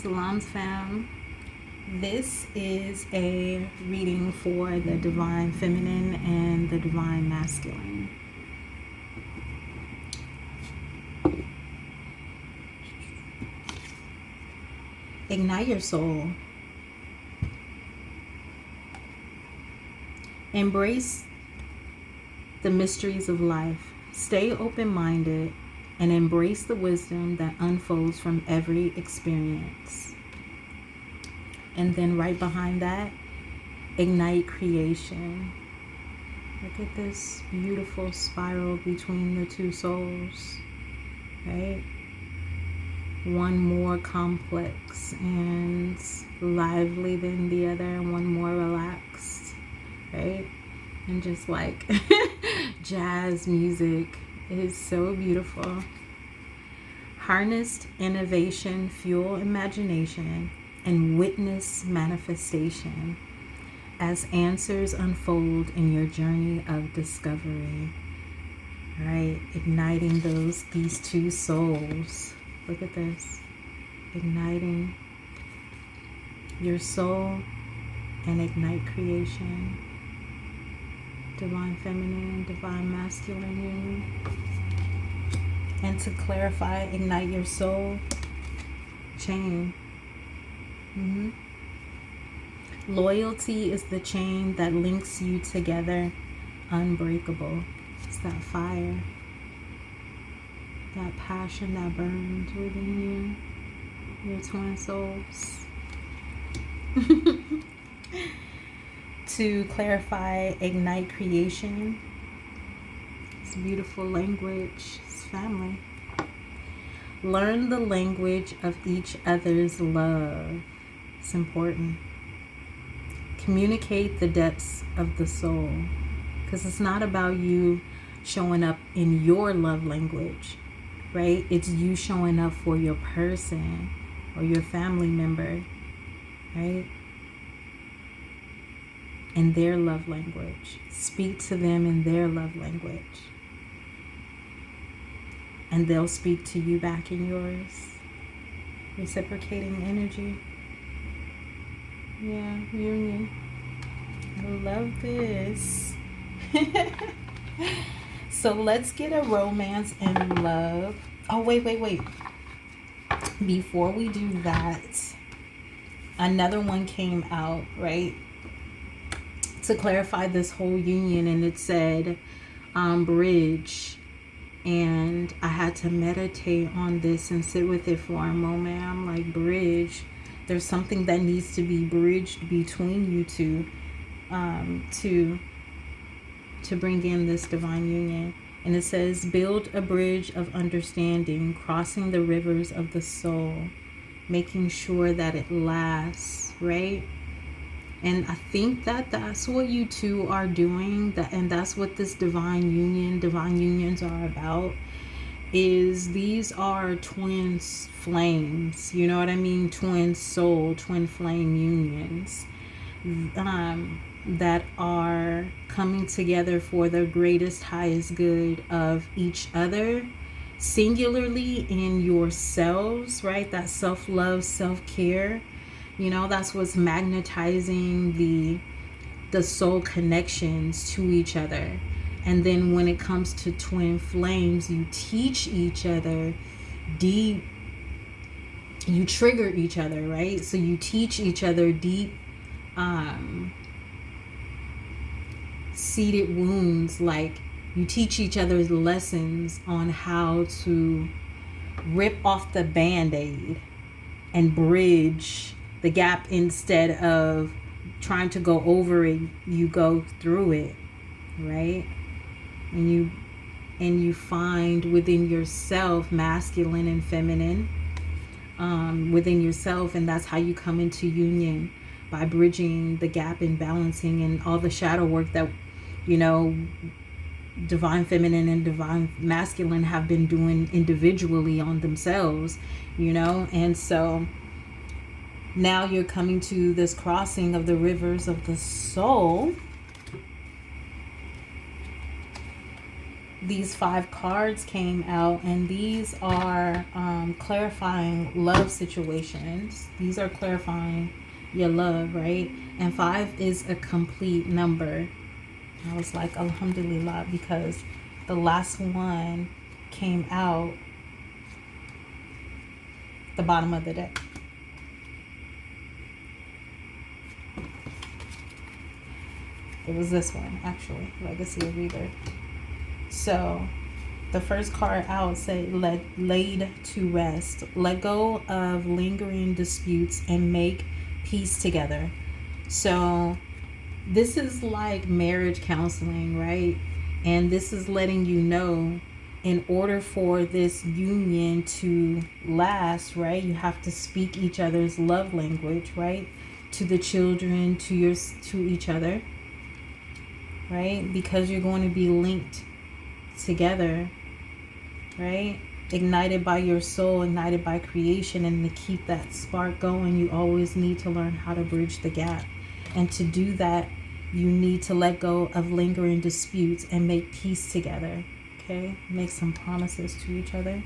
Salams fam. This is a reading for the divine feminine and the divine masculine. Ignite your soul. Embrace the mysteries of life. Stay open-minded and embrace the wisdom that unfolds from every experience. And then right behind that, ignite creation. Look at this beautiful spiral between the two souls, right? One more complex and lively than the other, one more relaxed, right? And just like jazz music is so beautiful. Harness innovation, fuel imagination, and witness manifestation as answers unfold in your journey of discovery. All right, igniting these two souls. Look at this. Igniting your soul and ignite creation. Divine feminine, divine masculine union. And to clarify, ignite your soul, chain. Loyalty is the chain that links you together, unbreakable. It's that fire, that passion that burns within you, your twin souls. To clarify, ignite creation. It's beautiful language. It's family. Learn the language of each other's love. It's important. Communicate the depths of the soul, because it's not about you showing up in your love language, right? It's you showing up for your person or your family member, right? In their love language. Speak to them in their love language. And they'll speak to you back in yours. Reciprocating energy. Yeah, union. I love this. So let's get a romance and love. Oh, wait. Before we do that, another one came out, right? To clarify this whole union, and it said bridge. And I had to meditate on this and sit with it for a moment. I'm like, bridge. There's something that needs to be bridged between you two to bring in this divine union. And it says, build a bridge of understanding, crossing the rivers of the soul, making sure that it lasts, right? And I think that that's what you two are doing, and that's what this divine unions are about. Is these are twin flames, you know what I mean? Twin soul, twin flame unions that are coming together for the greatest, highest good of each other, singularly in yourselves, right? That self-love, self-care. You know, that's what's magnetizing the soul connections to each other. And then when it comes to twin flames, you teach each other deep, you trigger each other, right? So you teach each other deep seated wounds. Like, you teach each other lessons on how to rip off the Band-Aid and bridge the gap. Instead of trying to go over it, you go through it, right? And you find within yourself masculine and feminine within yourself, and that's how you come into union, by bridging the gap and balancing and all the shadow work that, you know, divine feminine and divine masculine have been doing individually on themselves, you know. And so now you're coming to this crossing of the rivers of the soul. these 5 cards came out, and these are clarifying love situations. These are clarifying your love, right? And 5 is a complete number. I was like, alhamdulillah, because the last one came out the bottom of the deck. It was this one, actually, Legacy of Rebirth. So the first card out said, laid to rest. Let go of lingering disputes and make peace together. So this is like marriage counseling, right? And this is letting you know, in order for this union to last, right, you have to speak each other's love language, right? To the children, to each other, right? Because you're going to be linked together, right? Ignited by your soul, ignited by creation. And to keep that spark going, you always need to learn how to bridge the gap. And to do that, you need to let go of lingering disputes and make peace together. Okay, make some promises to each other.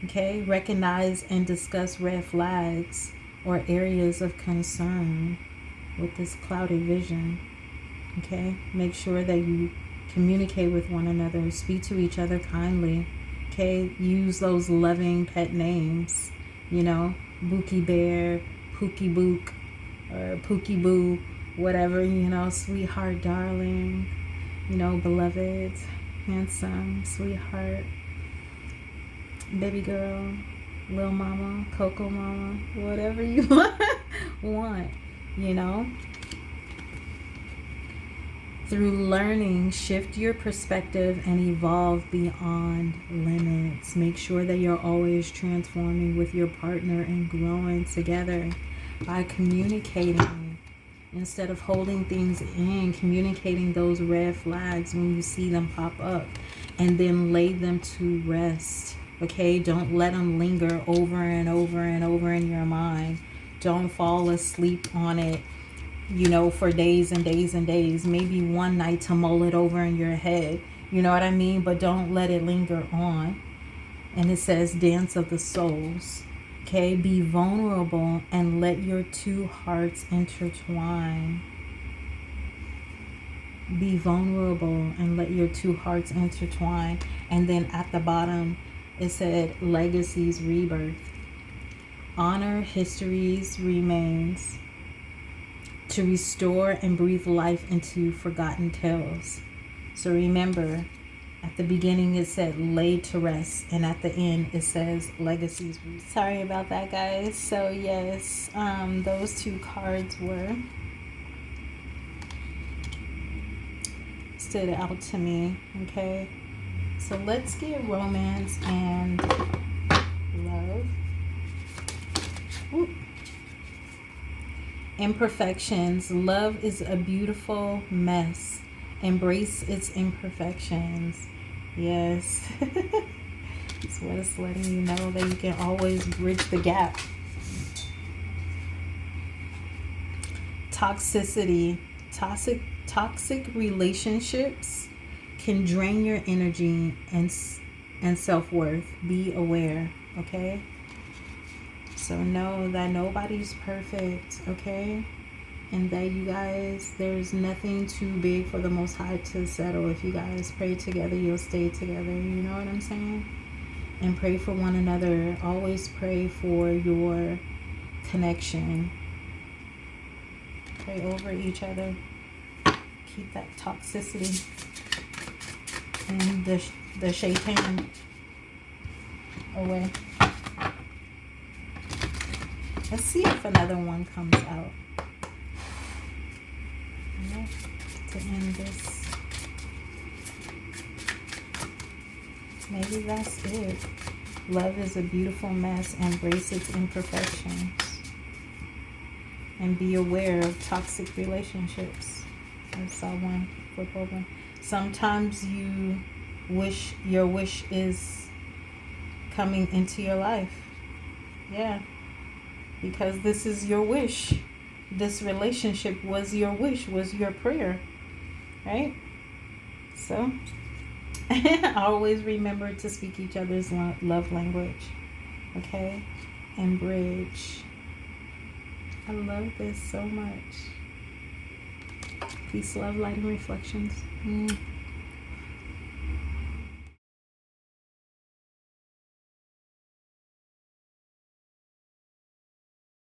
Okay, recognize and discuss red flags or areas of concern with this clouded vision. Okay, make sure that you communicate with one another, speak to each other kindly. Okay, use those loving pet names, you know, Bookie Bear, Pookie Book, or Pookie Boo, whatever, you know, sweetheart, darling, you know, beloved, handsome, sweetheart, baby girl, little mama, cocoa mama, whatever you want, you know. Through learning, shift your perspective and evolve beyond limits. Make sure that you're always transforming with your partner and growing together by communicating instead of holding things in. Communicating those red flags when you see them pop up, and then lay them to rest. Okay, don't let them linger over and over and over in your mind. Don't fall asleep on it, you know, for days and days and days. Maybe one night to mull it over in your head, you know what I mean? But don't let it linger on. And it says dance of the souls. Okay, be vulnerable and let your 2 hearts intertwine. Be vulnerable and let your 2 hearts intertwine. And then at the bottom it said legacies rebirth. Honor history's remains to restore and breathe life into forgotten tales. So remember, at the beginning it said laid to rest, and at the end it says legacies. Sorry about that, guys. So yes, those 2 cards stood out to me. Okay, so let's get romance and love. Ooh. Imperfections. Love is a beautiful mess. Embrace its imperfections. Yes. That's what it's letting you know, that you can always bridge the gap. Toxicity. Toxic relationships can drain your energy and self-worth. Be aware, okay? So know that nobody's perfect, okay? And that you guys, there's nothing too big for the Most High to settle. If you guys pray together, you'll stay together. You know what I'm saying? And pray for one another. Always pray for your connection. Pray over each other. Keep that toxicity and the shaitan away. Let's see if another one comes out. To end this. Maybe that's it. Love is a beautiful mess. Embrace its imperfections. And be aware of toxic relationships. I saw one flip over. Sometimes you wish your wish is coming into your life. Yeah. Because this is your wish. This relationship was your wish, was your prayer. Right? So, Always remember to speak each other's love language. Okay? And bridge. I love this so much. Peace, love, light, and reflections.